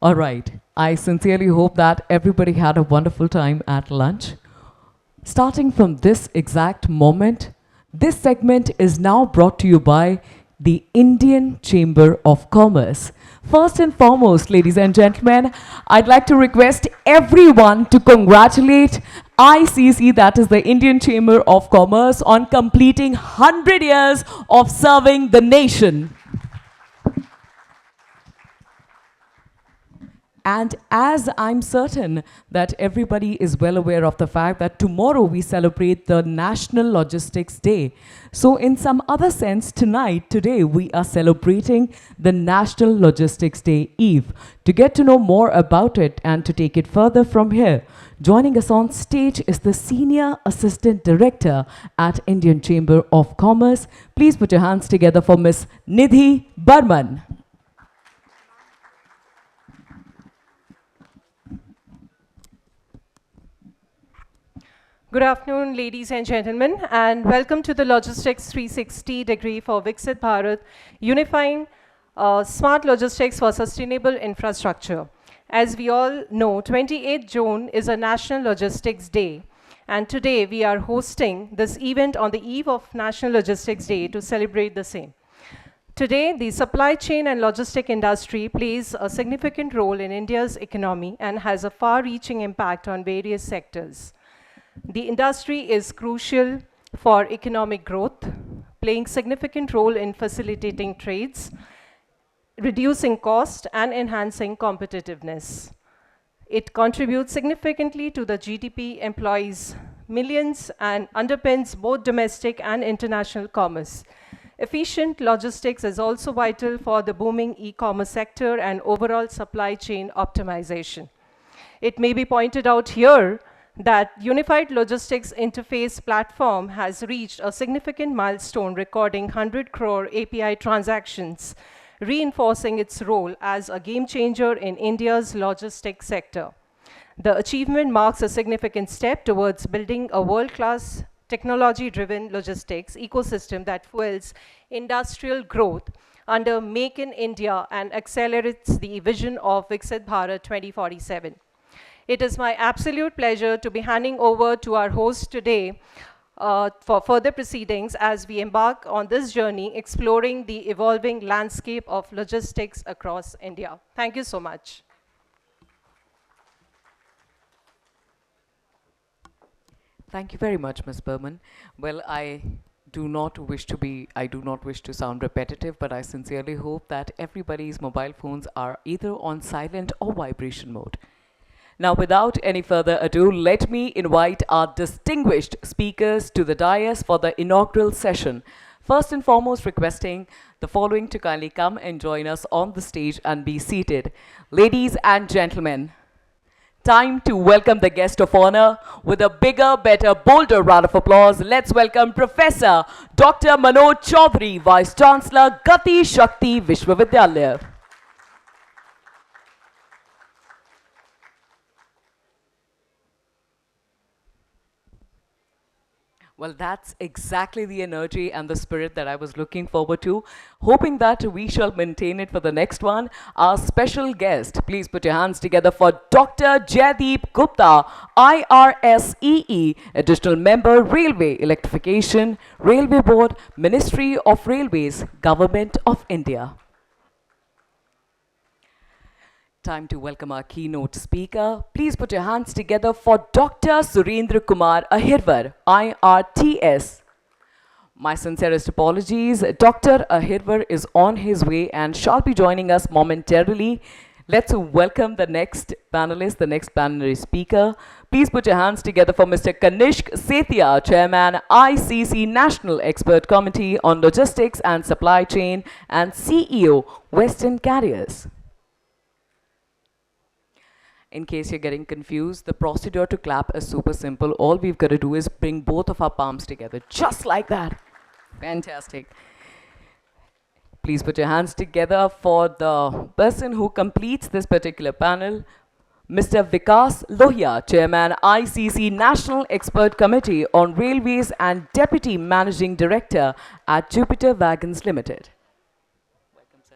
All right. I sincerely hope that everybody had a wonderful time at lunch. Starting from this exact moment, this segment is now brought to you by the Indian Chamber of Commerce. First and foremost, ladies and gentlemen, I'd like to request everyone to congratulate ICC, that is the Indian Chamber of Commerce, on completing 100 years of serving the nation. And as I'm certain that everybody is well aware of the fact that tomorrow we celebrate the National Logistics Day. So in some other sense, today, we are celebrating the National Logistics Day Eve. To get to know more about it and to take it further from here, joining us on stage is the Senior Assistant Director at Indian Chamber of Commerce. Please put your hands together for Ms. Nidhi Burman. Good afternoon, ladies and gentlemen, and welcome to the Logistics 360 degree for Viksit Bharat, unifying smart logistics for sustainable infrastructure. As we all know, 28th June is a National Logistics Day, and today we are hosting this event on the eve of National Logistics Day to celebrate the same. Today, the supply chain and logistic industry plays a significant role in India's economy and has a far-reaching impact on various sectors. The industry is crucial for economic growth, playing significant role in facilitating trades, reducing cost, and enhancing competitiveness. It contributes significantly to the GDP, employs millions, and underpins both domestic and international commerce. Efficient logistics is also vital for the booming e-commerce sector and overall supply chain optimization. It may be pointed out here that Unified Logistics Interface platform has reached a significant milestone, recording 100 crore API transactions, reinforcing its role as a game changer in India's logistics sector. The achievement marks a significant step towards building a world-class technology-driven logistics ecosystem that fuels industrial growth under Make in India and accelerates the vision of Viksit Bharat 2047. It is my absolute pleasure to be handing over to our host today for further proceedings as we embark on this journey exploring the evolving landscape of logistics across India. Thank you so much. Thank you very much, Ms. Burman. Well, I do not wish to sound repetitive, but I sincerely hope that everybody's mobile phones are either on silent or vibration mode. Now, without any further ado, let me invite our distinguished speakers to the dais for the inaugural session. First and foremost, requesting the following to kindly come and join us on the stage and be seated. Ladies and gentlemen, time to welcome the guest of honor with a bigger, better, bolder round of applause. Let's welcome Professor Dr. Manoj Chaudhary, Vice Chancellor, Gati Shakti Vishwavidyalaya. Well, that's exactly the energy and the spirit that I was looking forward to, hoping that we shall maintain it for the next one. Our special guest, please put your hands together for Dr. Jaideep Gupta, IRSEE, Additional Member, Railway Electrification, Railway Board, Ministry of Railways, Government of India. Time to welcome our keynote speaker. Please put your hands together for Dr. Surendra Kumar Ahirwar, IRTS. My sincerest apologies. Dr. Ahirwar is on his way and shall be joining us momentarily. Let's welcome the next panelist, the next plenary speaker. Please put your hands together for Mr. Kanishk Sethia, Chairman, ICC National Expert Committee on Logistics and Supply Chain and CEO, Western Carriers. In case you're getting confused, the procedure to clap is super simple. All we've got to do is bring both of our palms together, just like that. Fantastic. Please put your hands together for the person who completes this particular panel, Mr. Vikas Lohia, Chairman, ICC National Expert Committee on Railways and Deputy Managing Director at Jupiter Wagons Limited. Welcome, sir.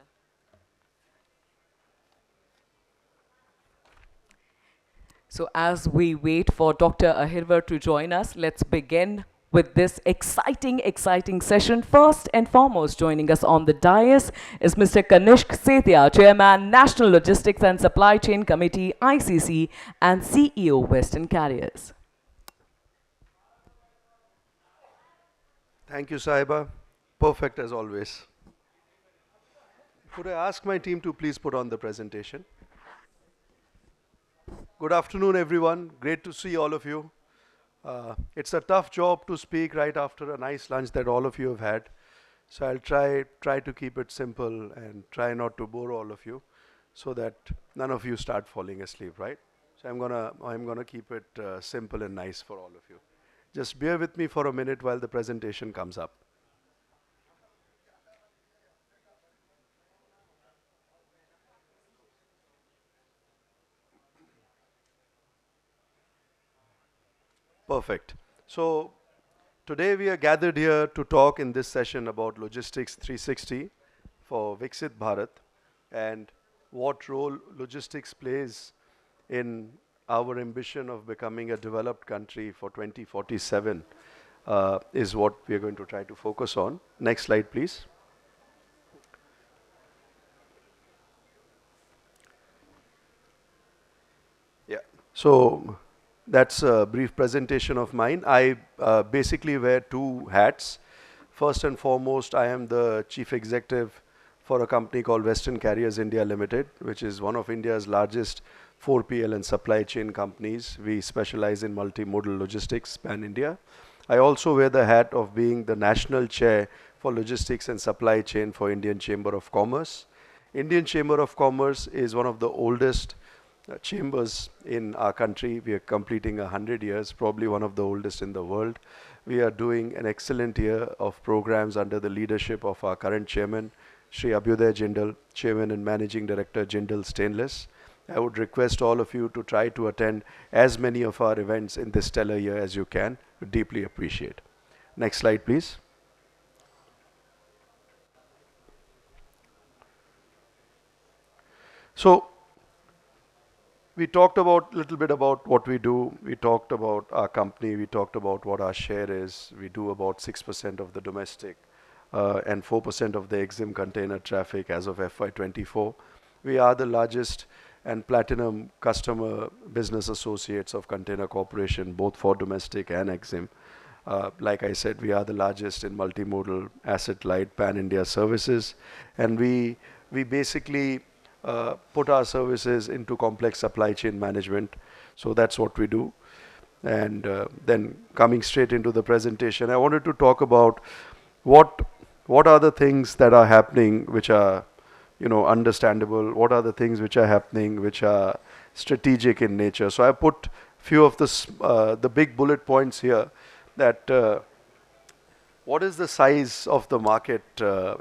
So as we wait for Dr. Ahirvar to join us, let's begin with this exciting session. First and foremost, joining us on the dais is Mr. Kanishk Sethia, Chairman, National Logistics and Supply Chain Committee, ICC, and CEO, Western Carriers. Thank you, Saiba. Perfect as always. Could I ask my team to please put on the presentation? Good afternoon, everyone. Great to see all of you. It's a tough job to speak right after a nice lunch that all of you have had. So I'll try to keep it simple and try not to bore all of you so that none of you start falling asleep, right? So I'm gonna keep it simple and nice for all of you. Just bear with me for a minute while the presentation comes up. Perfect. So today we are gathered here to talk in this session about Logistics 360 for Viksit Bharat and what role logistics plays in our ambition of becoming a developed country for 2047 is what we are going to try to focus on. Next slide, please. Yeah. So that's a brief presentation of mine. I basically wear two hats. First and foremost, I am the chief executive for a company called Western Carriers India Limited, which is one of India's largest 4PL and supply chain companies. We specialize in multimodal logistics pan-India. I also wear the hat of being the national chair for logistics and supply chain for Indian Chamber of Commerce. Indian Chamber of Commerce is one of the oldest chambers in our country. We are completing 100 years, probably one of the oldest in the world. We are doing an excellent year of programs under the leadership of our current chairman, Shri Abhyuday Jindal, Chairman and Managing Director, Jindal Stainless. I would request all of you to try to attend as many of our events in this stellar year as you can. We deeply appreciate. Next slide, please. So, we talked about a little bit about what we do. We talked about our company. We talked about what our share is. We do about 6% of the domestic and 4% of the EXIM container traffic as of FY24. We are the largest and platinum customer business associates of Container Corporation, both for domestic and EXIM. Like I said, we are the largest in multimodal asset-light pan-India services, and we basically put our services into complex supply chain management. So that's what we do. And then coming straight into the presentation, I wanted to talk about what are the things that are happening which are, understandable. What are the things which are happening which are strategic in nature. So I put few of the big bullet points here that what is the size of the market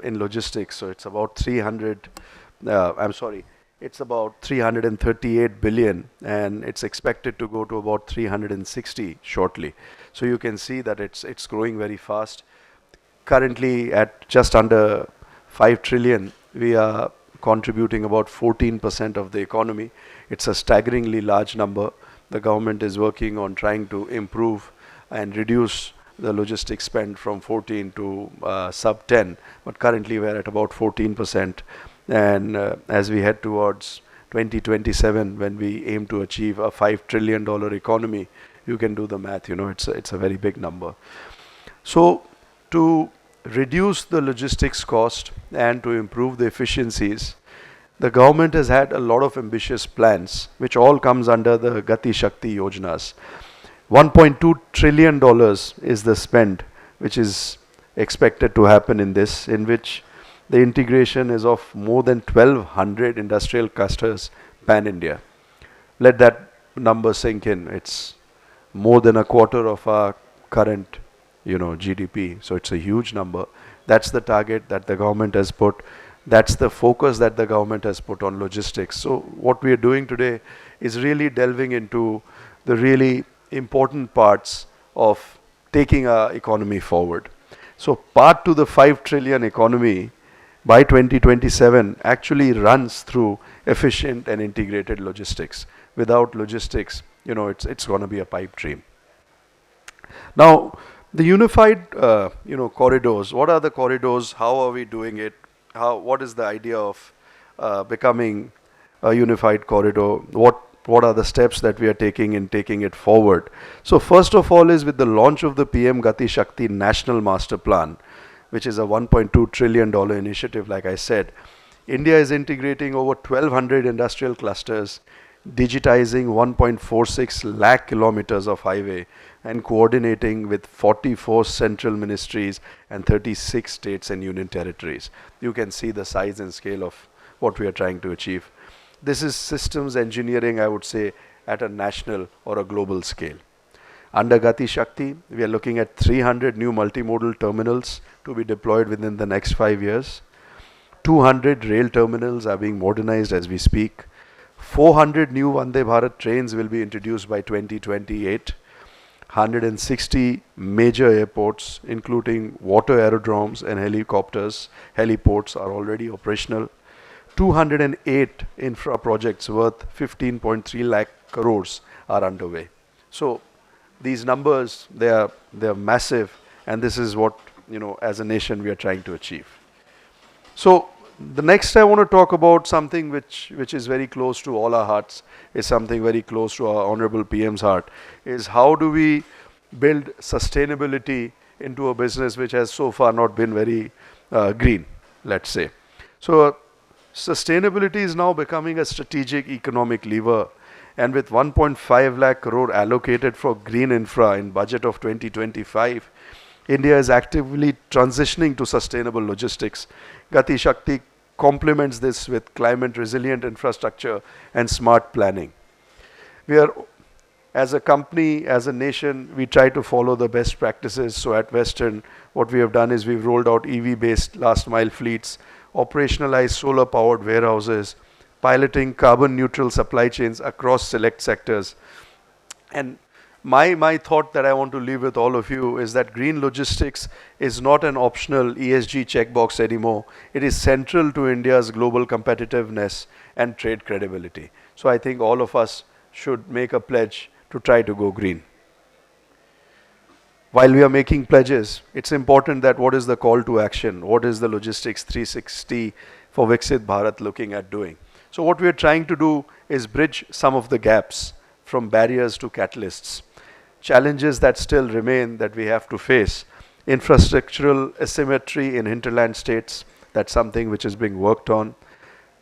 in logistics. So it's about 338 billion, and it's expected to go to about 360 shortly. So you can see that it's growing very fast. Currently at just under 5 trillion, we are contributing about 14% of the economy. It's a staggeringly large number. The government is working on trying to improve and reduce the logistics spend from 14 to sub 10, but currently we're at about 14%. And as we head towards 2027, when we aim to achieve a $5 trillion economy, you can do the math, it's a very big number. So to reduce the logistics cost and to improve the efficiencies, the government has had a lot of ambitious plans, which all comes under the Gati Shakti Yojanas. $1.2 trillion is the spend which is expected to happen in this, in which the integration is of more than 1,200 industrial clusters pan-India. Let that number sink in. It's more than a quarter of our current, GDP. So it's a huge number. That's the target that the government has put. That's the focus that the government has put on logistics. So what we are doing today is really delving into the really important parts of taking our economy forward. So part to the 5 trillion economy by 2027 actually runs through efficient and integrated logistics. Without logistics, it's going to be a pipe dream. Now, the unified, corridors. What are the corridors? How are we doing it? What is the idea of becoming a unified corridor? What are the steps that we are taking in taking it forward? So first of all is with the launch of the PM Gati Shakti National Master Plan, which is a $1.2 trillion initiative, like I said. India is integrating over 1,200 industrial clusters, digitizing 1.46 lakh kilometers of highway, and coordinating with 44 central ministries and 36 states and union territories. You can see the size and scale of what we are trying to achieve. This is systems engineering, I would say, at a national or a global scale. Under Gati Shakti, we are looking at 300 new multimodal terminals to be deployed within the next 5 years. 200 rail terminals are being modernized as we speak. 400 new Vande Bharat trains will be introduced by 2028. 160 major airports, including water aerodromes and heliports are already operational. 208 infra projects worth 15.3 lakh crores are underway. So these numbers, they are massive, and this is what, as a nation we are trying to achieve. So the next I want to talk about something which is very close to all our hearts, is something very close to our Honorable PM's heart, is how do we build sustainability into a business which has so far not been very green, let's say. So sustainability is now becoming a strategic economic lever, and with 1.5 lakh crore allocated for green infra in budget of 2025, India is actively transitioning to sustainable logistics. Gati Shakti complements this with climate resilient infrastructure and smart planning. We are, as a company, as a nation, we try to follow the best practices. So at Western, what we have done is we've rolled out EV-based last mile fleets, operationalized solar powered warehouses, piloting carbon neutral supply chains across select sectors. And my thought that I want to leave with all of you is that green logistics is not an optional ESG checkbox anymore. It is central to India's global competitiveness and trade credibility. So I think all of us should make a pledge to try to go green. While we are making pledges, it's important that what is the call to action? What is the Logistics 360 for Viksit Bharat looking at doing? So what we are trying to do is bridge some of the gaps from barriers to catalysts. Challenges that still remain that we have to face. Infrastructural asymmetry in hinterland states, that's something which is being worked on.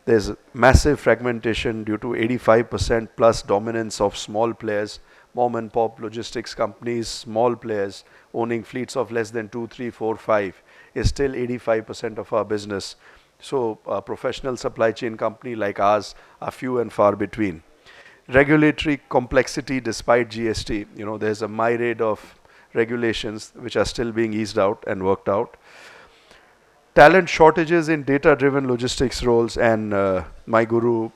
There's massive fragmentation due to 85% plus dominance of small players, mom and pop logistics companies, small players owning fleets of less than 2, 3, 4, 5 is still 85% of our business. So a professional supply chain company like ours are few and far between. Regulatory complexity despite GST, there's a myriad of regulations which are still being eased out and worked out. Talent shortages in data-driven logistics roles, and my guru,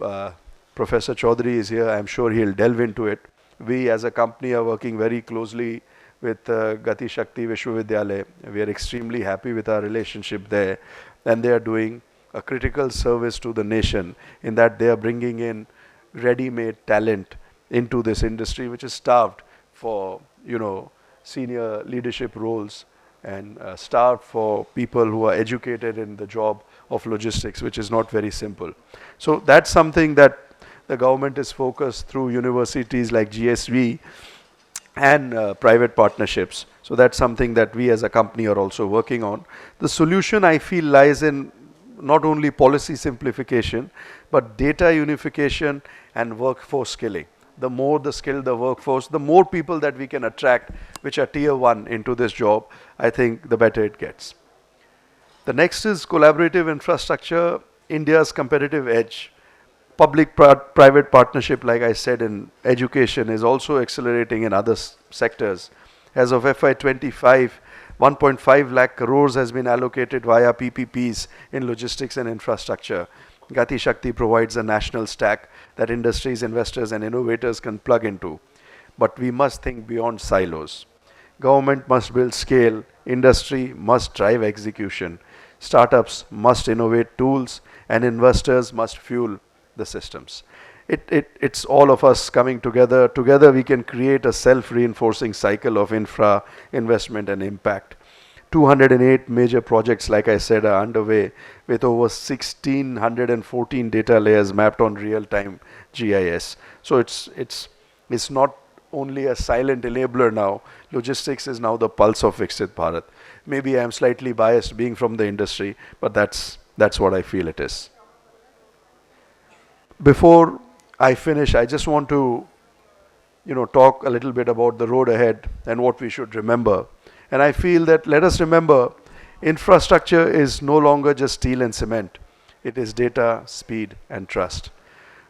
Professor Chaudhary is here. I'm sure he'll delve into it. We as a company are working very closely with Gati Shakti Vishwavidyalaya. We are extremely happy with our relationship there, and they are doing a critical service to the nation in that they are bringing in ready-made talent into this industry which is starved for senior leadership roles and starved for people who are educated in the job of logistics, which is not very simple. So that's something that the government is focused through universities like GSV and private partnerships. So that's something that we as a company are also working on. The solution, I feel, lies in not only policy simplification, but data unification and workforce skilling. The more the skilled the workforce, the more people that we can attract, which are tier 1 into this job, I think the better it gets. The next is collaborative infrastructure, India's competitive edge. Public-private partnership, like I said, in education is also accelerating in other sectors. As of FY25, 1.5 lakh crores has been allocated via PPPs in logistics and infrastructure. Gati Shakti provides a national stack that industries, investors and innovators can plug into. But we must think beyond silos. Government must build scale, industry must drive execution, startups must innovate tools, and investors must fuel the systems. it's all of us coming together. Together we can create a self-reinforcing cycle of infra investment and impact. 208 major projects, like I said, are underway with over 1614 data layers mapped on real-time GIS. So it's not only a silent enabler now. Logistics is now the pulse of Viksit Bharat. Maybe I'm slightly biased being from the industry, but that's what I feel it is. Before I finish, I just want to talk a little bit about the road ahead and what we should remember. And I feel that let us remember, infrastructure is no longer just steel and cement. It is data, speed, and trust.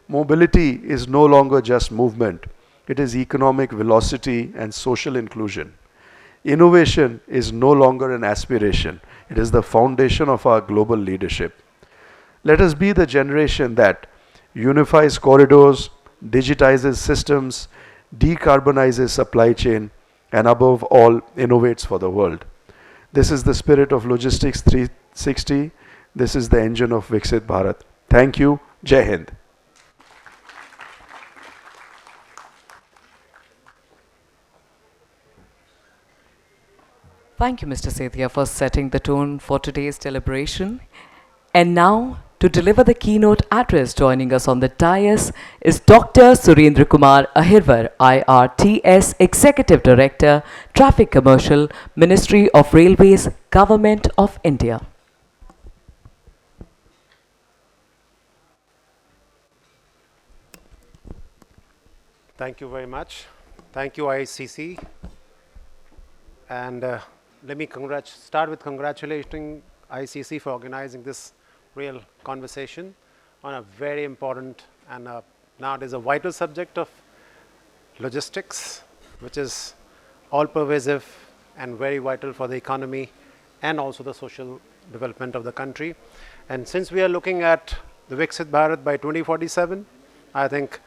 Mobility is no longer just movement. It is economic velocity and social inclusion. Innovation is no longer an aspiration. It is the foundation of our global leadership. Let us be the generation that unifies corridors, digitizes systems, decarbonizes supply chain, and above all, innovates for the world. This is the spirit of Logistics 360. This is the engine of Viksit Bharat. Thank you. Jai Hind. Thank you, Mr. Sethia, for setting the tone for today's deliberation. And now, to deliver the keynote address, joining us on the dais is Dr. Surendra Kumar Ahirwar, IRTS Executive Director, Traffic Commercial, Ministry of Railways, Government of India. Thank you very much. Thank you, ICC. And let me start with congratulating ICC for organizing this real conversation on a very important and nowadays a vital subject of logistics, which is all pervasive and very vital for the economy and also the social development of the country. And since we are looking at the Viksit Bharat by 2047, I think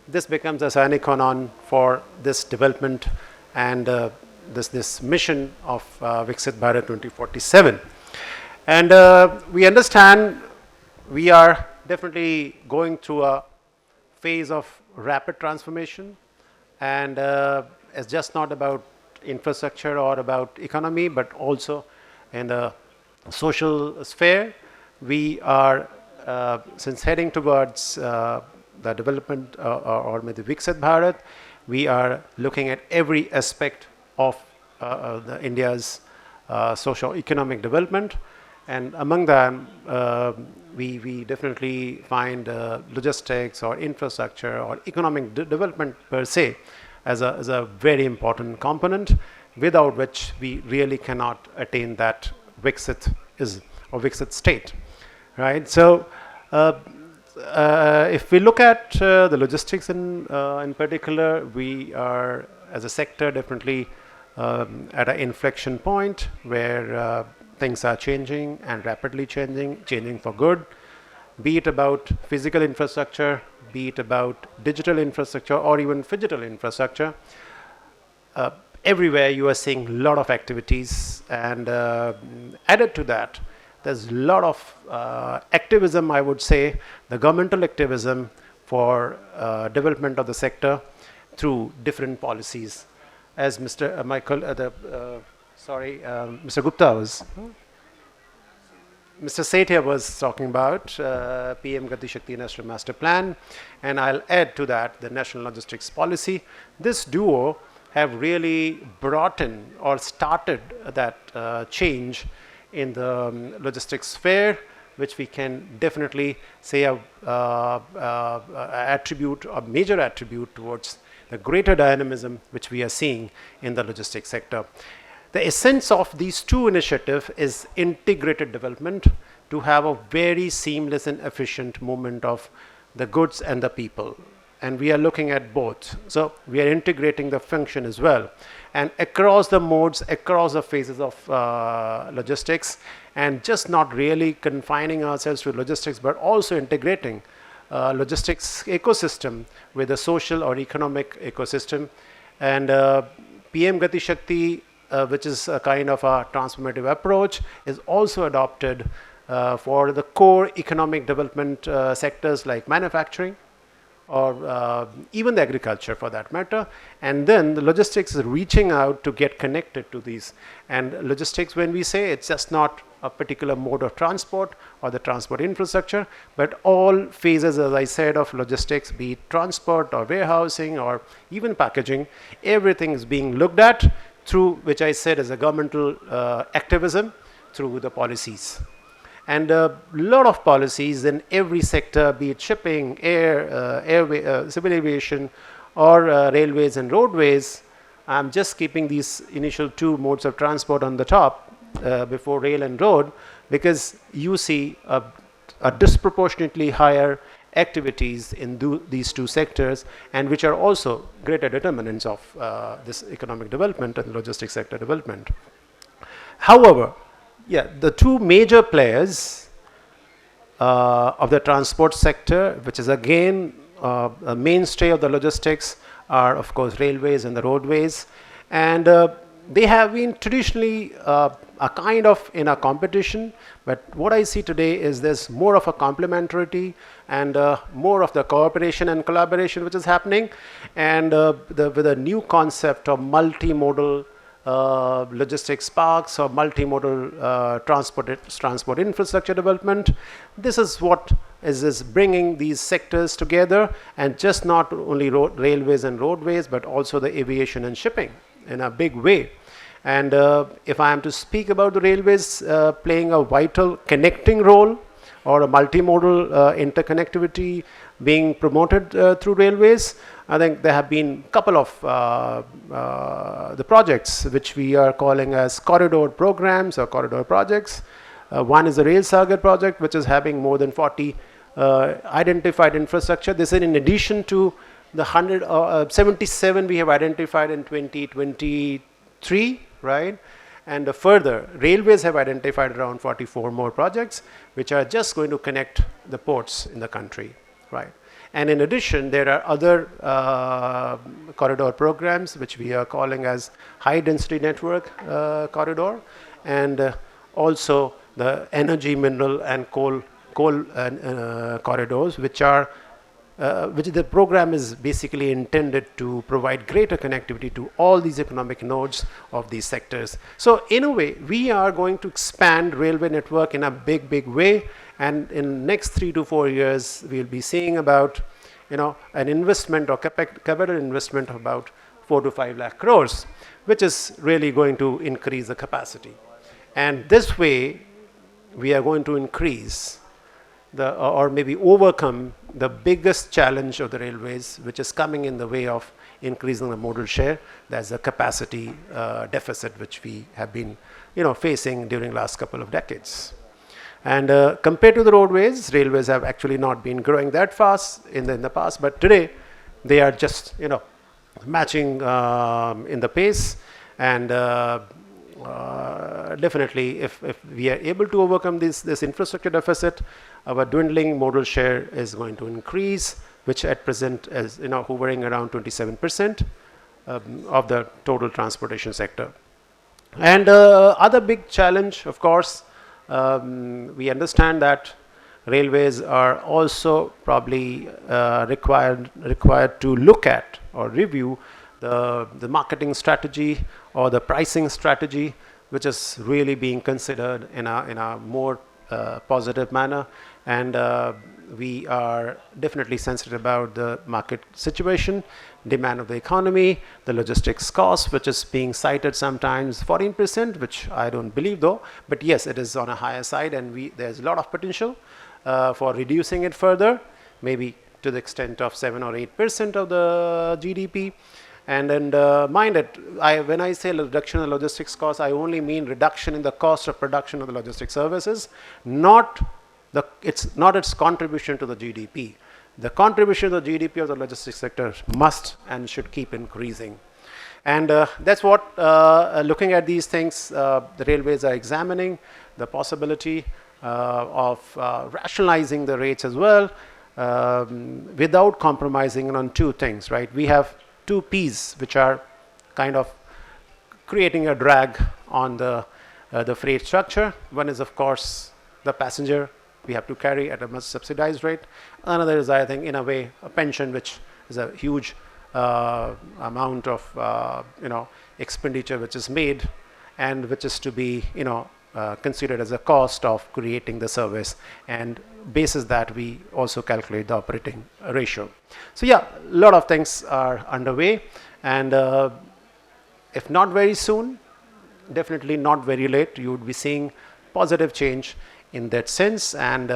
this becomes a sine qua non for this development and this mission of Viksit Bharat 2047. And we understand we are definitely going through a phase of rapid transformation, and it's just not about infrastructure or about economy, but also in the social sphere. We are, since heading towards the development or maybe Viksit Bharat, we are looking at every aspect of India's socio-economic development. And among them, we definitely find logistics or infrastructure or economic development per se as a very important component, without which we really cannot attain that Viksit state, right? So if we look at the logistics in particular, we are as a sector definitely at an inflection point where things are changing and rapidly changing for good, be it about physical infrastructure, be it about digital infrastructure or even phygital infrastructure. Everywhere you are seeing a lot of activities, and added to that, there's a lot of activism, I would say, the governmental activism for development of the sector through different policies. As Mr. Mr. Gupta was, Mr. Sethia was talking about PM Gati Shakti National Master Plan, and I'll add to that the National Logistics Policy. This duo have really brought in or started that change in the logistics sphere, which we can definitely say a major attribute towards the greater dynamism which we are seeing in the logistics sector. The essence of these two initiatives is integrated development to have a very seamless and efficient movement of the goods and the people. And we are looking at both. So we are integrating the function as well. And across the modes, across the phases of logistics, and just not really confining ourselves to logistics, but also integrating logistics ecosystem with the social or economic ecosystem. And PM Gati Shakti, which is a kind of a transformative approach, is also adopted for the core economic development sectors like manufacturing, or even the agriculture for that matter. And then the logistics is reaching out to get connected to these. And logistics, when we say, it's just not a particular mode of transport or the transport infrastructure, but all phases, as I said, of logistics, be it transport or warehousing or even packaging, everything is being looked at through, which I said is a governmental activism through the policies. And a lot of policies in every sector, be it shipping, airway, civil aviation, or railways and roadways. I'm just keeping these initial two modes of transport on the top before rail and road, because you see a disproportionately higher activities in these two sectors, and which are also greater determinants of this economic development and logistics sector development. However, yeah, the two major players of the transport sector, which is again a mainstay of the logistics, are of course railways and the roadways, and they have been traditionally a kind of in a competition, but what I see today is there's more of a complementarity and more of the cooperation and collaboration which is happening, and with a new concept of multimodal logistics parks or multimodal transport infrastructure development. This is what is bringing these sectors together, and just not only railways and roadways, but also the aviation and shipping in a big way. And if I am to speak about the railways playing a vital connecting role, or a multimodal interconnectivity being promoted through railways, I think there have been a couple of the projects which we are calling as corridor programs or corridor projects. One is the Rail Sagar project, which is having more than 40 identified infrastructure. This is in addition to the 77 we have identified in 2023, right? And further, railways have identified around 44 more projects, which are just going to connect the ports in the country, right? And in addition, there are other corridor programs, which we are calling as high density network corridor, and also the energy, mineral and coal corridors, which the program is basically intended to provide greater connectivity to all these economic nodes of these sectors. So in a way, we are going to expand railway network in a big way, and in next 3 to 4 years, we'll be seeing about, an investment or capital investment of about 4 to 5 lakh crores, which is really going to increase the capacity. And this way, we are going to increase or maybe overcome the biggest challenge of the railways, which is coming in the way of increasing the modal share. That's a capacity deficit which we have been facing during last couple of decades. And compared to the roadways, railways have actually not been growing that fast in the past, but today they are just matching in the pace. And definitely, if we are able to overcome this infrastructure deficit, our dwindling modal share is going to increase, which at present is hovering around 27% of the total transportation sector. And other big challenge, of course, we understand that railways are also probably required to look at or review the marketing strategy or the pricing strategy, which is really being considered in a more positive manner. And we are definitely sensitive about the market situation, demand of the economy, the logistics cost, which is being cited sometimes 14%, which I don't believe though, but yes, it is on a higher side, and there's a lot of potential for reducing it further, maybe to the extent of 7 or 8% of the GDP. And mind it, when I say reduction in the logistics cost, I only mean reduction in the cost of production of the logistics services, it's not its contribution to the GDP. The contribution to the GDP of the logistics sector must and should keep increasing. And that's what, looking at these things, the railways are examining the possibility of rationalizing the rates as well, without compromising on two things, right? We have two P's which are kind of creating a drag on the freight structure. One is, of course, the passenger we have to carry at a much subsidized rate. Another is, I think, in a way, a pension, which is a huge amount of expenditure which is made, and which is to be considered as a cost of creating the service, and basis that we also calculate the operating ratio. So yeah, a lot of things are underway, and if not very soon, definitely not very late, you would be seeing positive change in that sense, and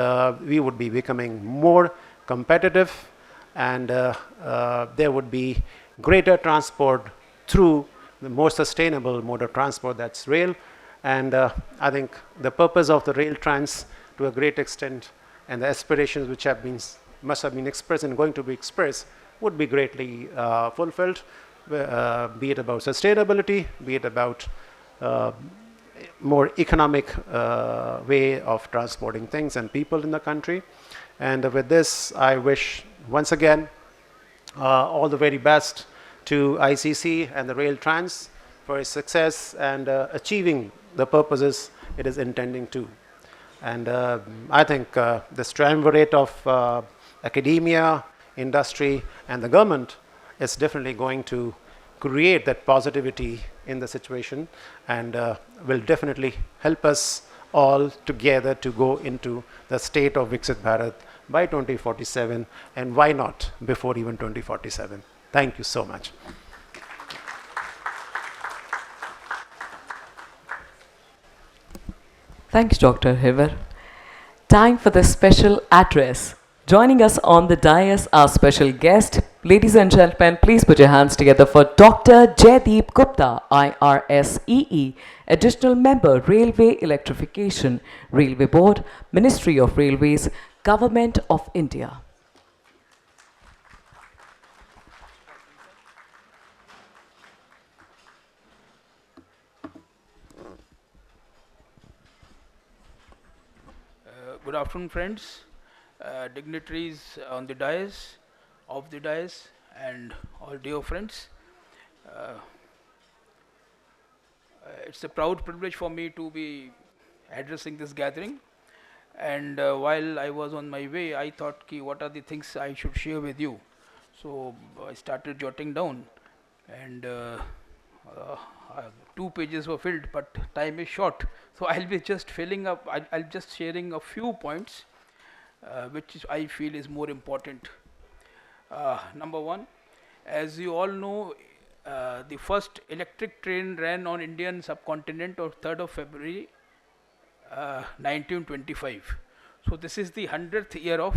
we would be becoming more competitive, and there would be greater transport through the more sustainable mode of transport, that's rail. And I think the purpose of the RailTrans, to a great extent, and the aspirations which must have been expressed and going to be expressed, would be greatly fulfilled, be it about sustainability, be it about more economic way of transporting things and people in the country. And with this, I wish once again all the very best to ICC and the RailTrans for its success and achieving the purposes it is intending to. And I think this triumvirate of academia, industry, and the government is definitely going to create that positivity in the situation, and will definitely help us all together to go into the state of Viksit Bharat by 2047, and why not before even 2047. Thank you so much. Thanks, Dr. Hiver. Time for the special address. Joining us on the dais, our special guest. Ladies and gentlemen, please put your hands together for Dr. Jaideep Gupta, IRSEE, Additional Member, Railway Electrification, Railway Board, Ministry of Railways, Government of India. Good afternoon, friends, dignitaries on the dais, off the dais, and all dear friends. It's a proud privilege for me to be addressing this gathering. And while I was on my way, I thought, what are the things I should share with you? So I started jotting down, and 2 pages were filled, but time is short. So I'll be just filling up, I'll just sharing a few points which I feel is more important. Number one, as you all know, the first electric train ran on Indian subcontinent on 3rd of February 1925. So this is the 100th year of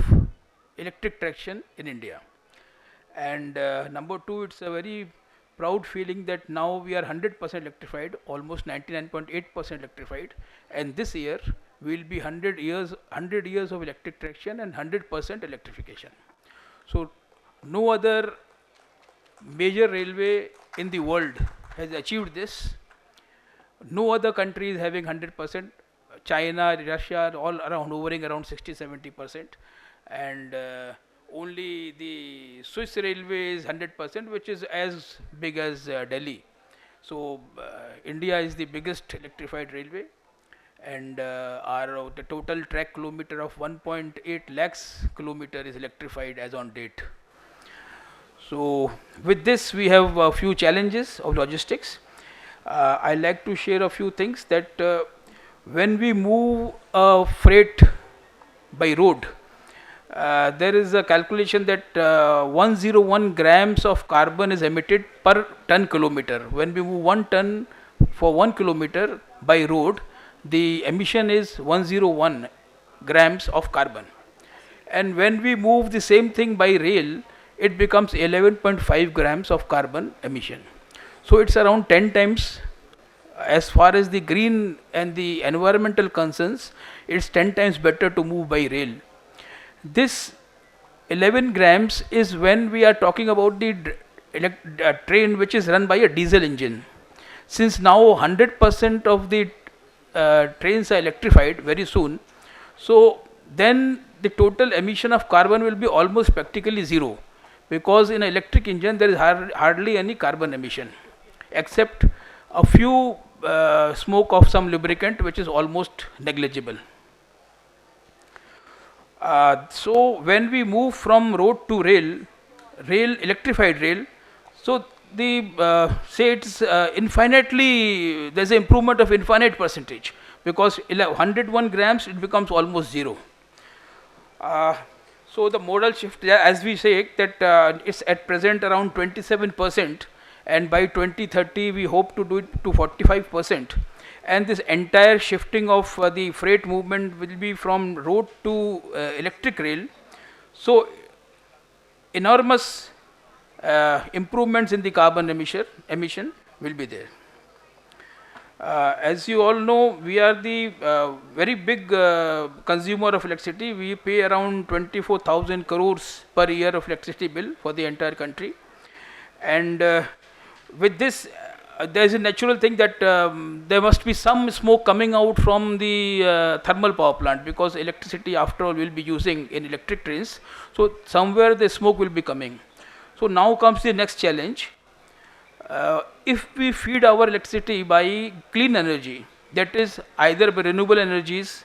electric traction in India. And number two, it's a very proud feeling that now we are 100% electrified, almost 99.8% electrified, and this year we will be 100 years of electric traction and 100% electrification. So no other major railway in the world has achieved this. No other country is having 100%. China, Russia, all around hovering around 60-70%, and only the Swiss railway is 100%, which is as big as Delhi. So India is the biggest electrified railway, and the total track kilometer of 1.8 lakhs kilometer is electrified as on date. So with this, we have a few challenges of logistics. I like to share a few things that when we move freight by road, there is a calculation that 101 grams of carbon is emitted per ton kilometer. When we move 1 ton for 1 kilometer by road, the emission is 101 grams of carbon. And when we move the same thing by rail, it becomes 11.5 grams of carbon emission. So it's around 10 times. As far as the green and the environmental concerns, it's 10 times better to move by rail. This 11 grams is when we are talking about the train which is run by a diesel engine. Since now 100% of the trains are electrified very soon, so then the total emission of carbon will be almost practically zero, because in an electric engine there is hardly any carbon emission, except a few smoke of some lubricant, which is almost negligible. So when we move from road to rail, electrified rail, so the say it's infinitely, there's an improvement of infinite percentage, because 101 grams it becomes almost zero. So the modal shift, as we say, that it's at present around 27%, and by 2030 we hope to do it to 45%. And this entire shifting of the freight movement will be from road to electric rail. So enormous improvements in the carbon emission will be there. As you all know, we are the very big consumer of electricity. We pay around 24,000 crores per year of electricity bill for the entire country. And with this, there is a natural thing that there must be some smoke coming out from the thermal power plant, because electricity after all will be using in electric trains. So somewhere the smoke will be coming. So now comes the next challenge. If we feed our electricity by clean energy, that is either by renewable energies,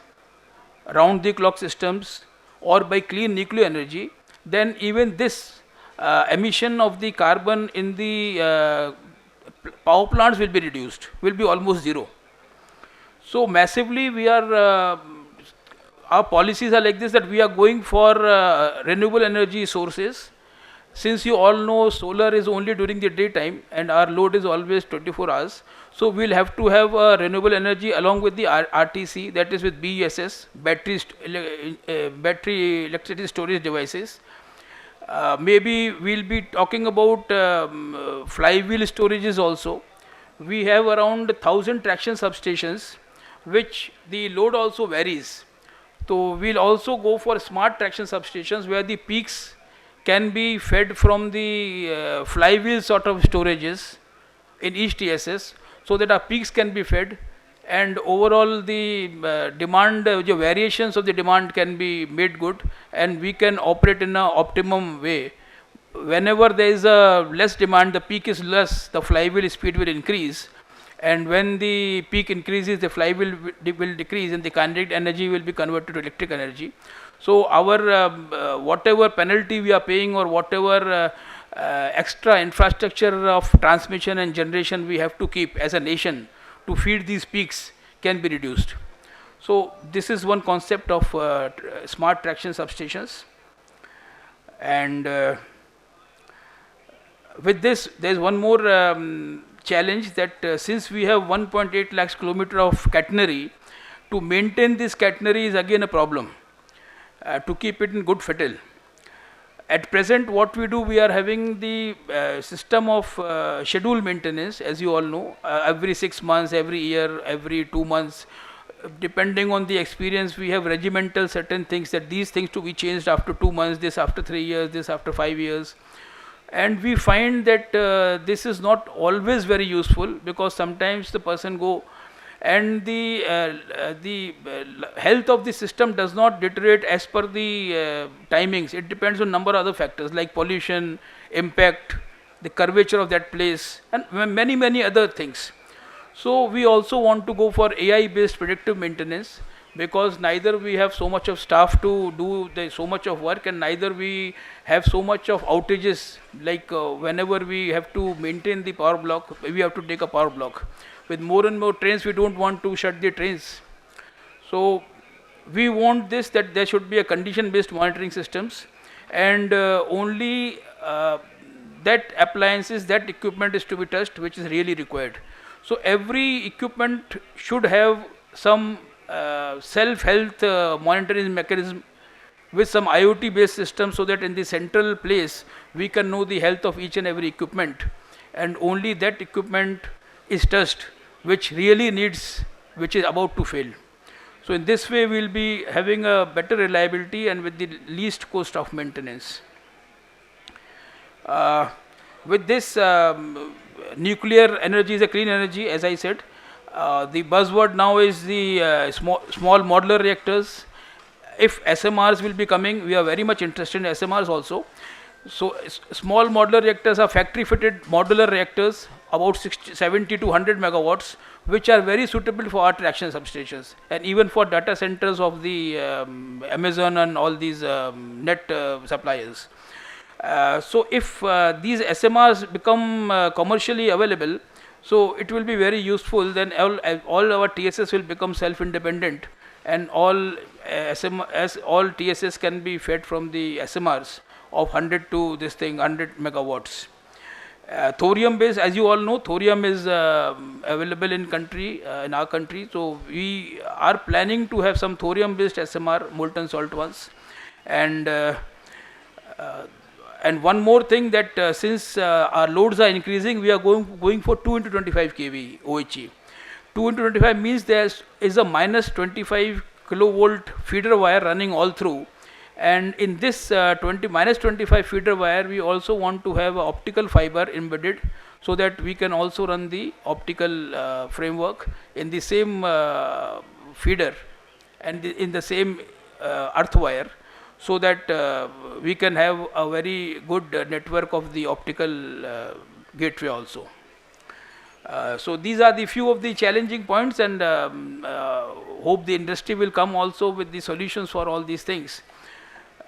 round the clock systems, or by clean nuclear energy, then even this emission of the carbon in the power plants will be reduced, will be almost zero. So massively we are, our policies are like this, that we are going for renewable energy sources. Since you all know solar is only during the daytime and our load is always 24 hours, so we'll have to have renewable energy along with the RTC, that is with BESS, battery electricity storage devices. Maybe we'll be talking about flywheel storages also. We have around 1,000 traction substations, which the load also varies. So we'll also go for smart traction substations where the peaks can be fed from the flywheel sort of storages in each TSS, so that our peaks can be fed, and overall the demand, the variations of the demand can be made good, and we can operate in an optimum way. Whenever there is a less demand, the peak is less, the flywheel speed will increase, and when the peak increases, the flywheel will decrease, and the kinetic energy will be converted to electric energy. So our whatever penalty we are paying, or whatever extra infrastructure of transmission and generation we have to keep as a nation to feed these peaks, can be reduced. So this is one concept of smart traction substations. And with this, there is one more challenge, that since we have 1.8 lakhs kilometer of catenary, to maintain this catenary is again a problem. To keep it in good fettle. At present, what we do, we are having the system of schedule maintenance, as you all know, every 6 months, every year, every 2 months, depending on the experience. We have regimental certain things, that these things to be changed after 2 months, this after 3 years, this after 5 years. And we find that this is not always very useful, because sometimes the person go, and the health of the system does not deteriorate as per the timings. It depends on number of other factors like pollution, impact, the curvature of that place, and many other things. So we also want to go for AI based predictive maintenance, because neither we have so much of staff to do so much of work, and neither we have so much of outages, like whenever we have to maintain the power block, we have to take a power block. With more and more trains, we don't want to shut the trains. So we want this, that there should be a condition-based monitoring systems, and only that appliances, that equipment is to be touched, which is really required. So every equipment should have some self-health monitoring mechanism with some IoT-based system, so that in the central place we can know the health of each and every equipment, and only that equipment is touched which really needs, which is about to fail. So in this way we will be having a better reliability and with the least cost of maintenance. With this, nuclear energy is a clean energy, as I said. The buzzword now is the small modular reactors. If SMRs will be coming, we are very much interested in SMRs also. So small modular reactors are factory fitted modular reactors about 70 to 100 megawatts, which are very suitable for our traction substations and even for data centers of the Amazon and all these net suppliers. So if these SMRs become commercially available, so it will be very useful. Then all our TSS will become self-independent, and all all TSS can be fed from the SMRs of 100 to this thing 100 megawatts. Thorium based, as you all know, thorium is available in our country. So we are planning to have some thorium based SMR, molten salt ones, and one more thing, that since our loads are increasing, we are going for 2 into 25 kV OHE. 2 into 25 means there is a minus 25 kilovolt feeder wire running all through, and in this minus 25 feeder wire we also want to have a optical fiber embedded, so that we can also run the optical framework in the same feeder and in the same earth wire, so that we can have a very good network of the optical gateway also. So these are the few of the challenging points, and hope the industry will come also with the solutions for all these things.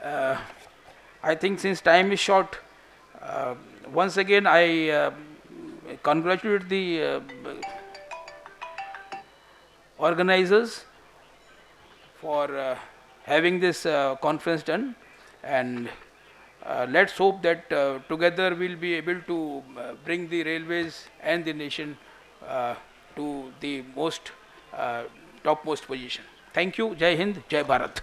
I think since time is short, once again I congratulate the organizers for having this conference done, and let's hope that together we'll be able to bring the railways and the nation to the most topmost position. Thank you. Jai Hind, Jai Bharat.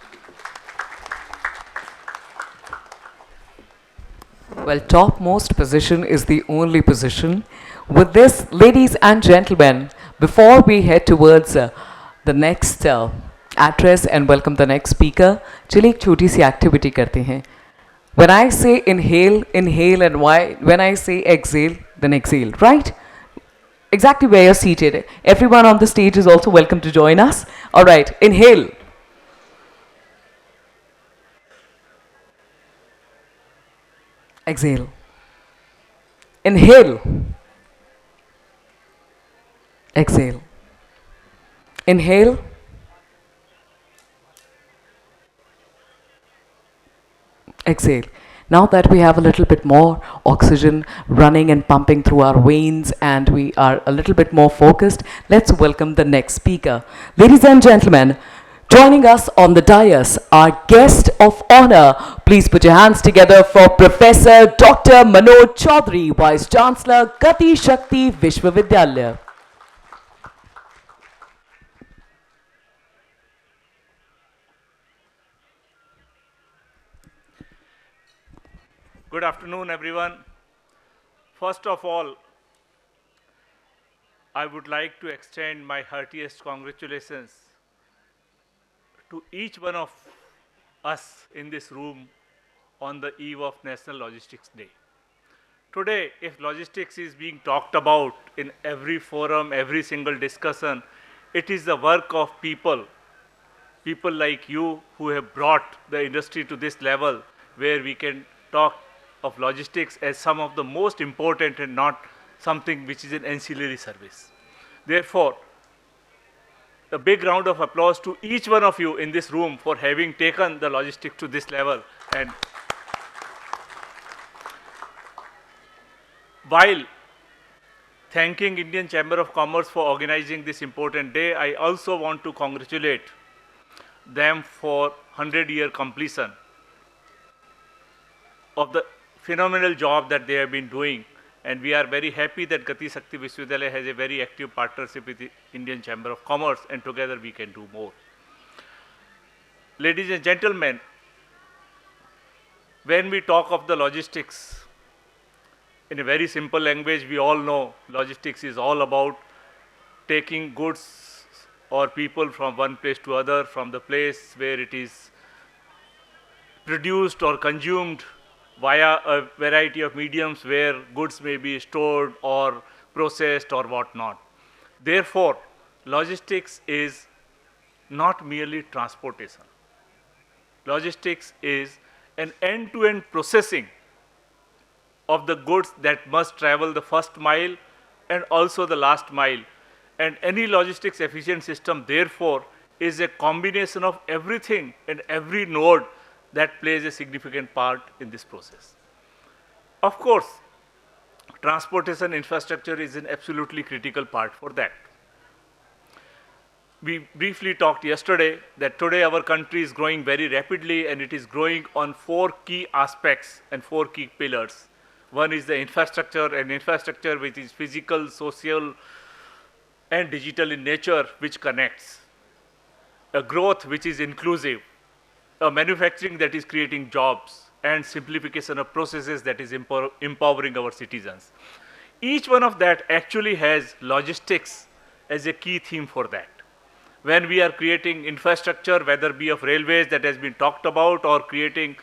Well, topmost position is the only position. With this, ladies and gentlemen, before we head towards the next address and welcome the next speaker, चलिए एक छोटी सी activity करते हैं. When I say inhale, inhale, and when I say exhale, then exhale, right? Exactly where you're seated. Everyone on the stage is also welcome to join us. All right, inhale. Exhale. Inhale. Exhale. Inhale. Exhale. Now that we have a little bit more oxygen running and pumping through our veins and we are a little bit more focused, let's welcome the next speaker. Ladies and gentlemen, joining us on the dais, our guest of honor, please put your hands together for Professor Dr. Manoj Chaudhary, Vice Chancellor, Gati Shakti Vishwavidyalaya. Good afternoon, everyone. First of all, I would like to extend my heartiest congratulations to each one of us in this room on the eve of National Logistics Day. Today, if logistics is being talked about in every forum, every single discussion, it is the work of people like you who have brought the industry to this level where we can talk of logistics as some of the most important and not something which is an ancillary service. Therefore, a big round of applause to each one of you in this room for having taken the logistics to this level. And while thanking Indian Chamber of Commerce for organizing this important day, I also want to congratulate them for 100-year completion of the phenomenal job that they have been doing, and we are very happy that Gati Shakti Vishwavidyalaya has a very active partnership with the Indian Chamber of Commerce, and together we can do more. Ladies and gentlemen, when we talk of the logistics, in a very simple language, we all know logistics is all about taking goods or people from one place to other, from the place where it is produced or consumed via a variety of mediums where goods may be stored or processed or whatnot. Therefore, logistics is not merely transportation. Logistics is an end-to-end processing of the goods that must travel the first mile and also the last mile. And any logistics efficient system, therefore, is a combination of everything and every node that plays a significant part in this process. Of course, transportation infrastructure is an absolutely critical part for that. We briefly talked yesterday that today our country is growing very rapidly, and it is growing on 4 key aspects and 4 key pillars. One is the infrastructure, and infrastructure which is physical, social, and digital in nature, which connects. A growth which is inclusive, a manufacturing that is creating jobs, and simplification of processes that is empowering our citizens. Each one of that actually has logistics as a key theme for that. When we are creating infrastructure, whether be of railways that has been talked about, or creating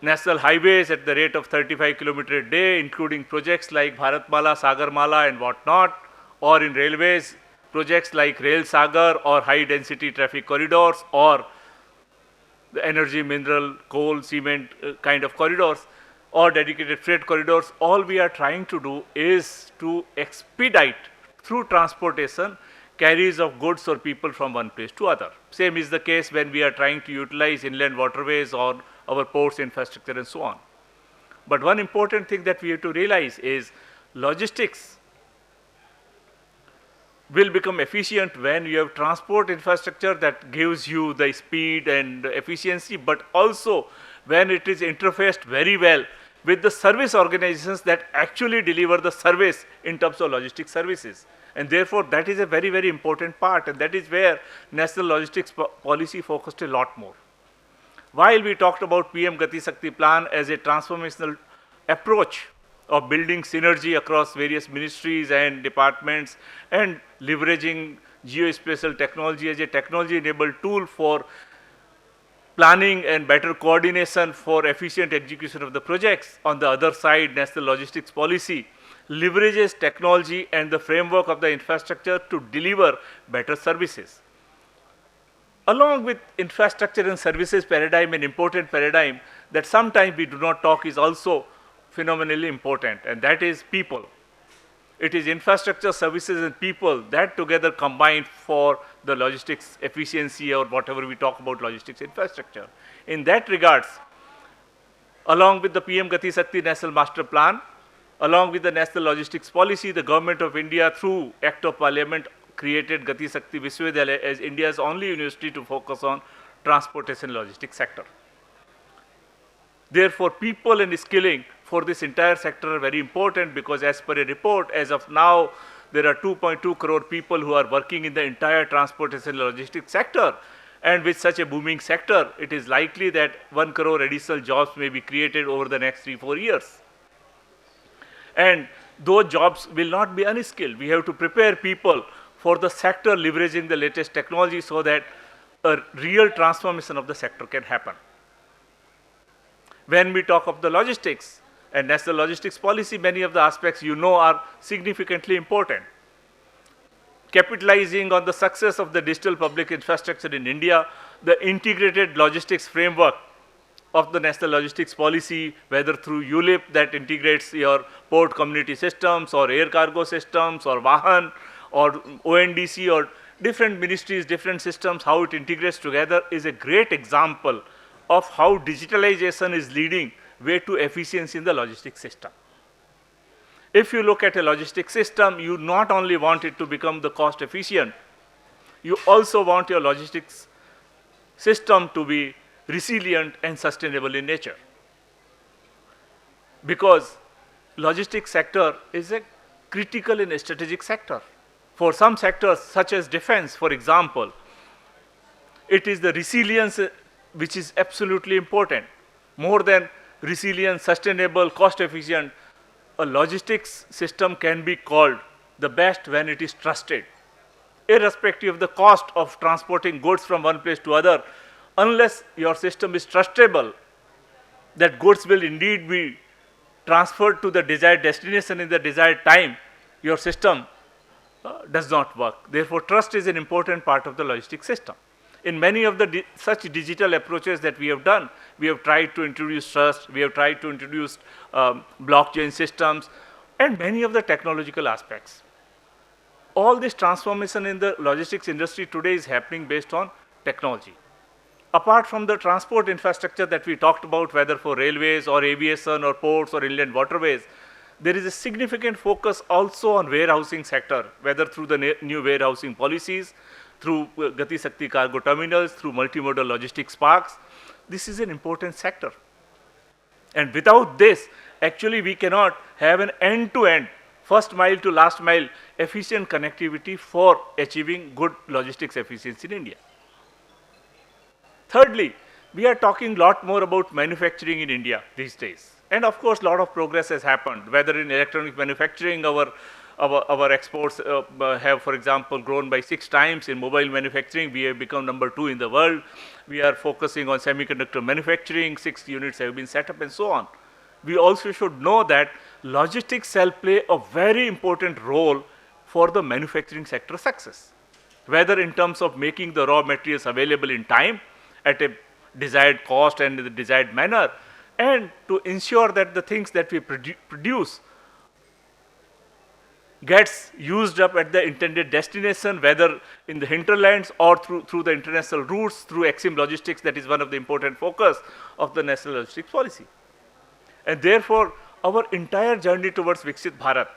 national highways at the rate of 35 kilometers a day, including projects like Bharatmala, Sagarmala and whatnot, or in railways, projects like Rail Sagar or high density traffic corridors, or the energy, mineral, coal, cement kind of corridors, or dedicated freight corridors, all we are trying to do is to expedite through transportation carries of goods or people from one place to other. Same is the case when we are trying to utilize inland waterways or our ports infrastructure and so on. But one important thing that we have to realize is logistics will become efficient when you have transport infrastructure that gives you the speed and efficiency, but also when it is interfaced very well with the service organizations that actually deliver the service in terms of logistics services. And therefore, that is a very, very important part, and that is where national logistics policy focused a lot more. While we talked about PM Gati Shakti plan as a transformational approach of building synergy across various ministries and departments and leveraging geospatial technology as a technology-enabled tool for planning and better coordination for efficient execution of the projects. On the other side, national logistics policy leverages technology and the framework of the infrastructure to deliver better services. Along with infrastructure and services paradigm, an important paradigm that sometimes we do not talk is also phenomenally important, and that is people. It is infrastructure, services, and people that together combine for the logistics efficiency, or whatever we talk about logistics infrastructure. In that regards, along with the PM Gati Shakti National Master Plan, along with the National Logistics Policy, the Government of India, through Act of Parliament, created Gati Shakti Vishwavidyalaya as India's only university to focus on transportation logistics sector. Therefore, people and skilling for this entire sector are very important, because as per a report, as of now, there are 2.2 crore people who are working in the entire transportation logistics sector. And with such a booming sector, it is likely that 1 crore additional jobs may be created over the next 3-4 years. And those jobs will not be unskilled. We have to prepare people for the sector leveraging the latest technology so that a real transformation of the sector can happen. When we talk of the logistics and national logistics policy, many of the aspects you know are significantly important. Capitalizing on the success of the digital public infrastructure in India, the integrated logistics framework of the national logistics policy, whether through ULIP that integrates your port community systems or air cargo systems or Vahan or ONDC or different ministries, different systems, how it integrates together is a great example of how digitalization is leading way to efficiency in the logistics system. If you look at a logistics system, you not only want it to become the cost efficient, you also want your logistics system to be resilient and sustainable in nature. Because logistics sector is a critical and strategic sector. For some sectors, such as defense, for example, it is the resilience which is absolutely important. More than resilient, sustainable, cost efficient, a logistics system can be called the best when it is trusted. Irrespective of the cost of transporting goods from one place to other, unless your system is trustable, that goods will indeed be transferred to the desired destination in the desired time, your system does not work. Therefore, trust is an important part of the logistics system. In many of the such digital approaches that we have done, we have tried to introduce trust, we have tried to introduce blockchain systems, and many of the technological aspects. All this transformation in the logistics industry today is happening based on technology. Apart from the transport infrastructure that we talked about, whether for railways or aviation or ports or inland waterways, there is a significant focus also on warehousing sector, whether through the new warehousing policies, through Gati Shakti cargo terminals, through multimodal logistics parks. This is an important sector. And without this, actually we cannot have an end-to-end, first mile to last mile, efficient connectivity for achieving good logistics efficiency in India. Thirdly, we are talking a lot more about manufacturing in India these days. And of course, a lot of progress has happened, whether in electronic manufacturing, our exports have, for example, grown by 6 times. In mobile manufacturing, we have become number 2 in the world. We are focusing on semiconductor manufacturing, 6 units have been set up and so on. We also should know that logistics shall play a very important role for the manufacturing sector success, whether in terms of making the raw materials available in time, at a desired cost and in the desired manner, and to ensure that the things that we produce gets used up at the intended destination, whether in the hinterlands or through the international routes, through EXIM logistics. That is one of the important focus of the national logistics policy. And therefore, our entire journey towards Viksit Bharat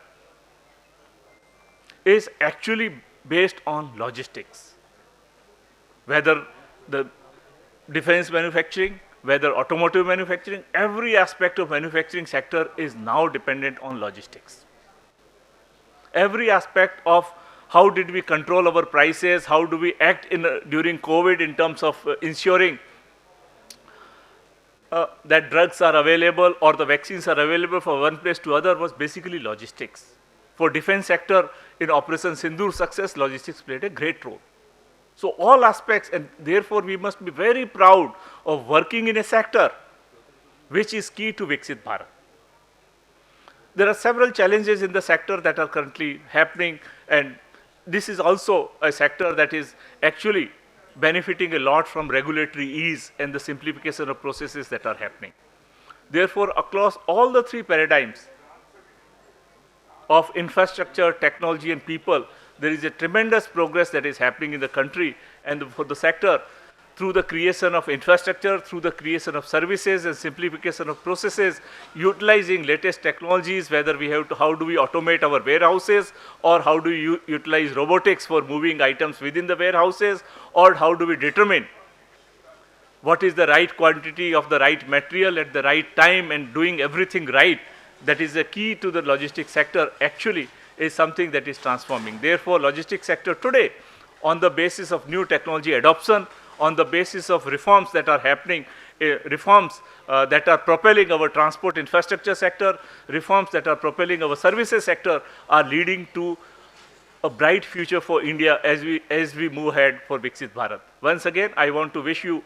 is actually based on logistics, whether the defense manufacturing, whether automotive manufacturing, every aspect of manufacturing sector is now dependent on logistics. Every aspect of how did we control our prices, how do we act during COVID in terms of ensuring that drugs are available or the vaccines are available from one place to other was basically logistics. For defense sector, in Operation Sindoor success, logistics played a great role. So all aspects, and therefore we must be very proud of working in a sector which is key to Viksit Bharat. There are several challenges in the sector that are currently happening, and this is also a sector that is actually benefiting a lot from regulatory ease and the simplification of processes that are happening. Therefore, across all the 3 paradigms of infrastructure, technology, and people, there is a tremendous progress that is happening in the country and for the sector through the creation of infrastructure, through the creation of services and simplification of processes, utilizing latest technologies, whether we have to, how do we automate our warehouses, or how do we utilize robotics for moving items within the warehouses, or how do we determine what is the right quantity of the right material at the right time and doing everything right. That is the key to the logistics sector actually is something that is transforming. Therefore, logistics sector today, on the basis of new technology adoption, on the basis of reforms that are happening, reforms that are propelling our transport infrastructure sector, reforms that are propelling our services sector, are leading to a bright future for India as we move ahead for Viksit Bharat. Once again, I want to wish you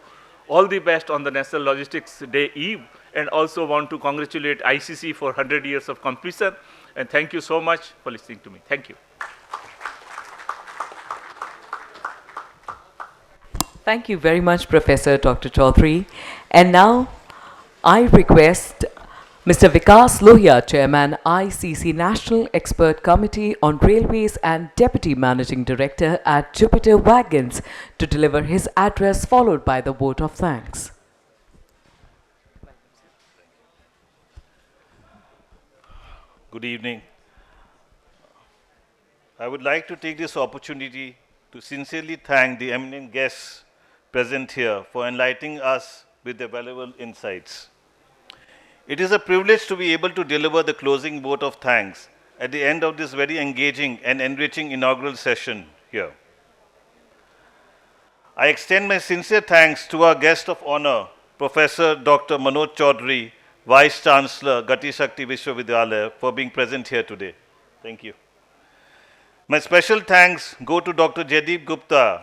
all the best on the National Logistics Day Eve, and also want to congratulate ICC for 100 years of completion. And thank you so much for listening to me. Thank you. Thank you very much, Professor Dr. Chaudhary. And now I request Mr. Vikas Lohia, Chairman, ICC National Expert Committee on Railways and Deputy Managing Director at Jupiter Wagons, to deliver his address, followed by the vote of thanks. Good evening. I would like to take this opportunity to sincerely thank the eminent guests present here for enlightening us with their valuable insights. It is a privilege to be able to deliver the closing vote of thanks at the end of this very engaging and enriching inaugural session here. I extend my sincere thanks to our guest of honor, Professor Dr. Manoj Chaudhary, Vice Chancellor, Gati Shakti Vishwavidyalaya, for being present here today. Thank you. My special thanks go to Dr. Jaideep Gupta,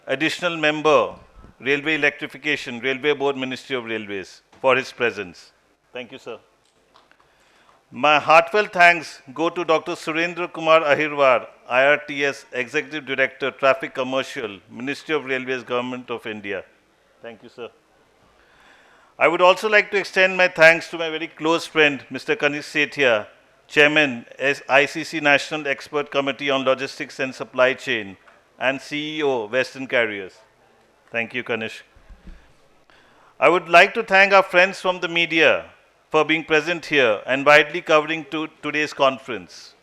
Additional Member, Railway Electrification, Railway Board, Ministry of Railways, for his presence. Thank you, sir. My heartfelt thanks go to Dr. Surendra Kumar Ahirwar, IRTS Executive Director, Traffic Commercial, Ministry of Railways, Government of India. Thank you, sir. I would also like to extend my thanks to my very close friend, Mr. Kanish Sethia, Chairman, ICC National Expert Committee on Logistics and Supply Chain, and CEO, Western Carriers. Thank you, Kanishk. I would like to thank our friends from the media for being present here and widely covering today's conference.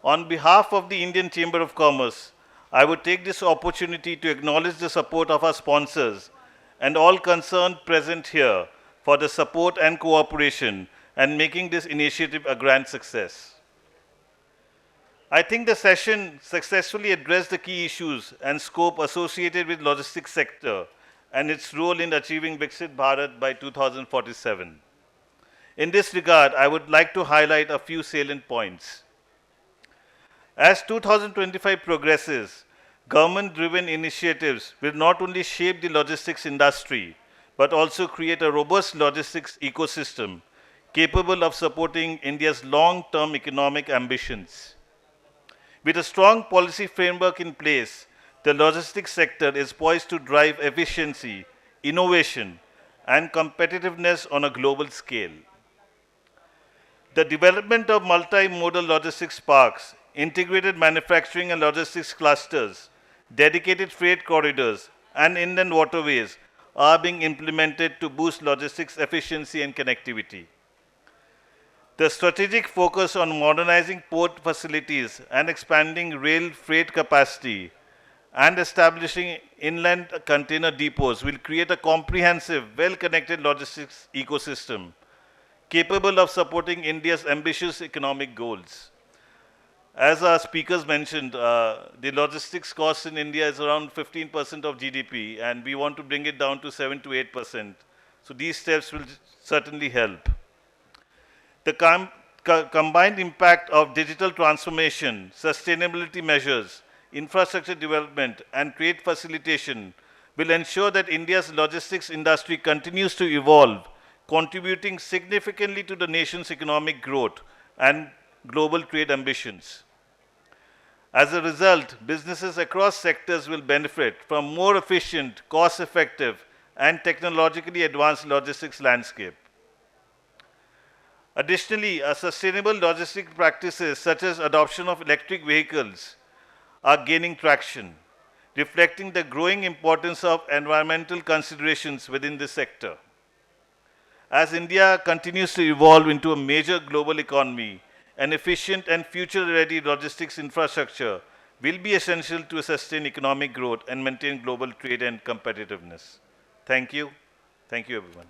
On behalf of the Indian Chamber of Commerce, I would take this opportunity to acknowledge the support of our sponsors and all concerned present here for the support and cooperation and making this initiative a grand success. I think the session successfully addressed the key issues and scope associated with logistics sector and its role in achieving Viksit Bharat by 2047. In this regard, I would like to highlight a few salient points. As 2025 progresses, government-driven initiatives will not only shape the logistics industry, but also create a robust logistics ecosystem capable of supporting India's long-term economic ambitions. With a strong policy framework in place, the logistics sector is poised to drive efficiency, innovation, and competitiveness on a global scale. The development of multimodal logistics parks, integrated manufacturing and logistics clusters, dedicated freight corridors, and inland waterways are being implemented to boost logistics efficiency and connectivity. The strategic focus on modernizing port facilities and expanding rail freight capacity and establishing inland container depots will create a comprehensive, well-connected logistics ecosystem capable of supporting India's ambitious economic goals. As our speakers mentioned, the logistics cost in India is around 15% of GDP, and we want to bring it down to 7 to 8%. So these steps will certainly help. The combined impact of digital transformation, sustainability measures, infrastructure development, and trade facilitation will ensure that India's logistics industry continues to evolve, contributing significantly to the nation's economic growth and global trade ambitions. As a result, businesses across sectors will benefit from more efficient, cost-effective, and technologically advanced logistics landscape. Additionally, sustainable logistic practices such as adoption of electric vehicles are gaining traction, reflecting the growing importance of environmental considerations within this sector. As India continues to evolve into a major global economy, an efficient and future-ready logistics infrastructure will be essential to sustain economic growth and maintain global trade and competitiveness. Thank you. Thank you, everyone.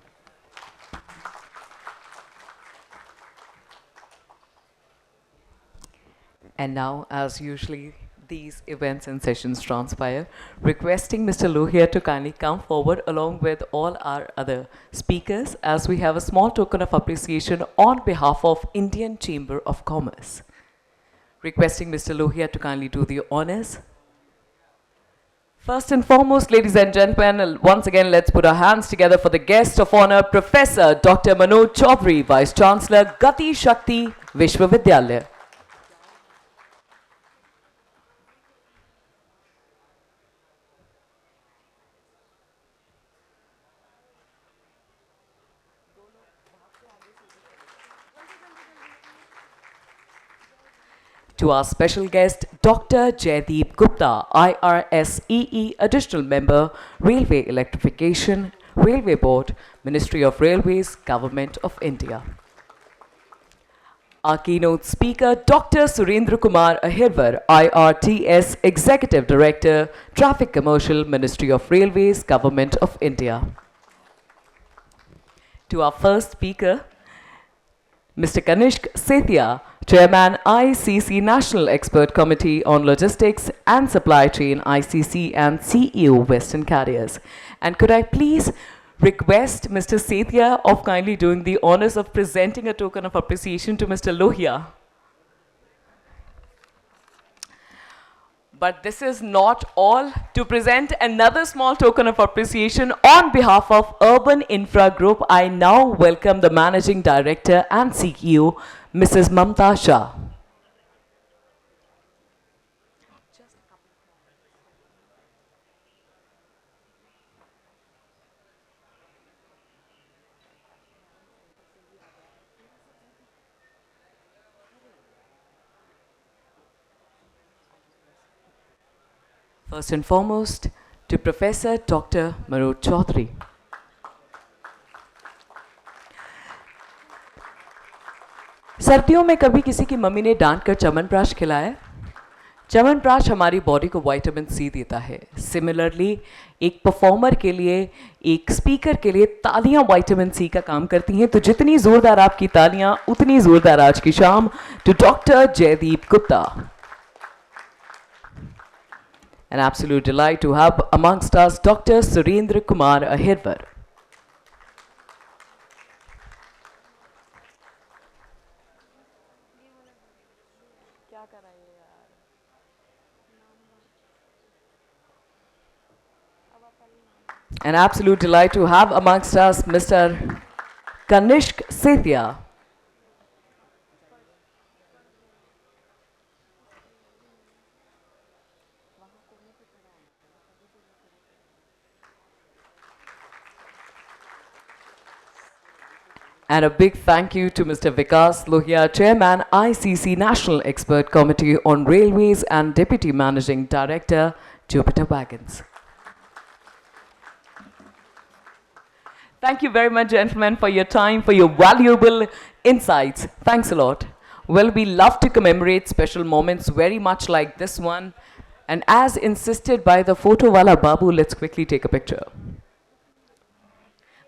And now, as usually these events and sessions transpire, requesting Mr. Lohia to kindly come forward along with all our other speakers as we have a small token of appreciation on behalf of Indian Chamber of Commerce. Requesting Mr. Lohia to kindly do the honors. First and foremost, ladies and gentlemen, once again, let's put our hands together for the guest of honor, Professor Dr. Manoj Chaudhary, Vice Chancellor, Gati Shakti Vishwavidyalaya. To our special guest, Dr. Jaideep Gupta, IRSEE Additional Member, Railway Electrification, Railway Board, Ministry of Railways, Government of India. Our keynote speaker, Dr. Surendra Kumar Ahirwar, IRTS Executive Director, Traffic Commercial, Ministry of Railways, Government of India. To our first speaker, Mr. Kanishk Sethia, Chairman ICC National Expert Committee on Logistics and Supply Chain, ICC, and CEO Western Carriers. And could I please request Mr. Sethia of kindly doing the honors of presenting a token of appreciation to Mr. Lohia. But this is not all. To present another small token of appreciation on behalf of Urban Infra Group, I now welcome the Managing Director and CEO, Mrs. Mamta Shah. First and foremost, to Professor Dr. Manoj Chaudhary. सर्दियों में कभी किसी की mummy ने डांट कर च्यवनप्राश खिलाया? च्यवनप्राश हमारी बॉडी को विटामिन सी देता है. सिमिलरली एक परफॉर्मर के लिए, एक स्पीकर के लिए तालियां विटामिन सी का काम करती हैं. तो जितनी जोरदार आपकी तालियां उतनी जोरदार आज की शाम to doctor Jaideep Gupta. An absolute delight to have amongst us Dr. Surendra Kumar Ahirwar. An absolute delight to have amongst us Mr. Kanishk Sethia. And a big thank you to Mr. Vikas Lohia, Chairman, ICC National Expert Committee on Railways and Deputy Managing Director, Jupiter Wagons. Thank you very much, gentlemen, for your time, for your valuable insights. Thanks a lot. Well, we love to commemorate special moments very much like this one. And as insisted by the photo wala Babu, let's quickly take a picture.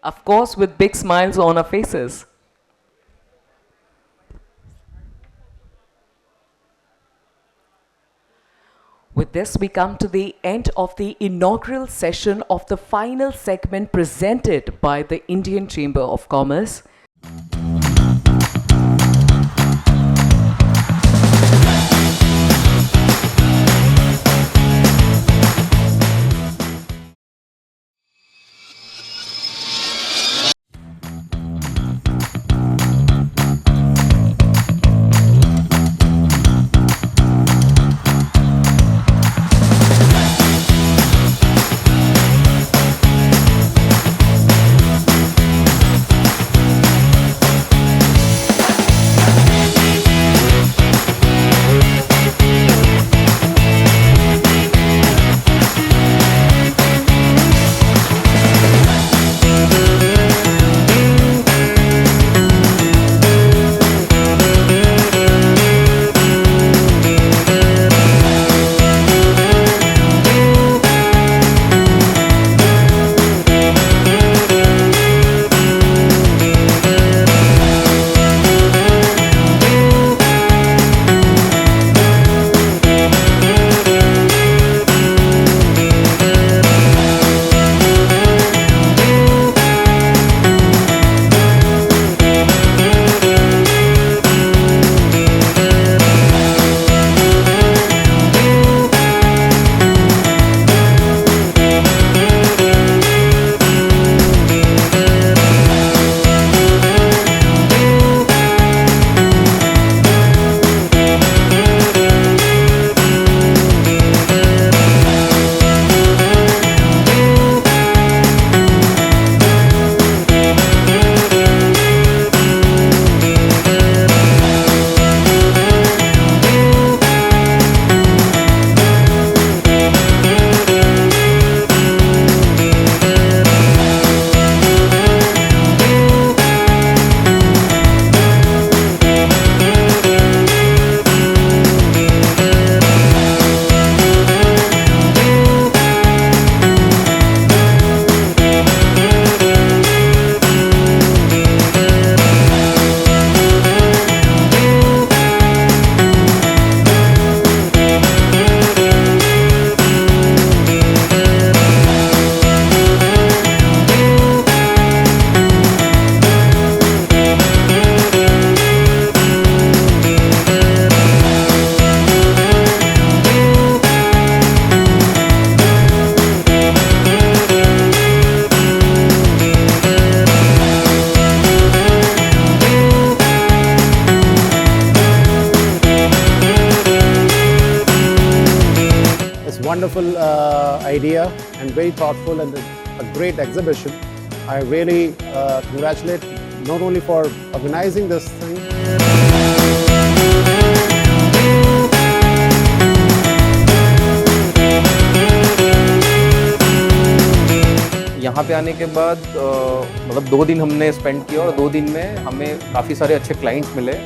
Of course, with big smiles on our faces. With this, we come to the end of the inaugural session of the final segment presented by the Indian Chamber of Commerce. Wonderful idea and very thoughtful and a great exhibition. I really congratulate not only for organizing this thing. यहाँ पे आने के बाद मतलब 2 दिन हमने spend किया और 2 दिन में हमें काफ़ी सारे अच्छे क्लाइंट्स मिले।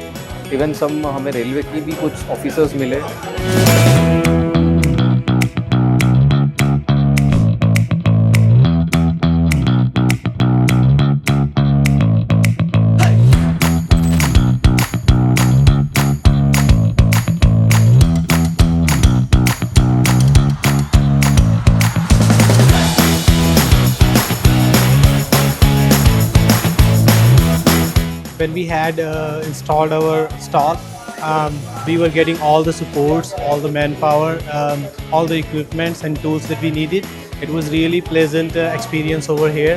इवन सम हमें रेलवे की भी कुछ ऑफिसर्स मिले। When we had installed our stall, we were getting all the supports, all the manpower, all the equipments and tools that we needed. It was really pleasant experience over here.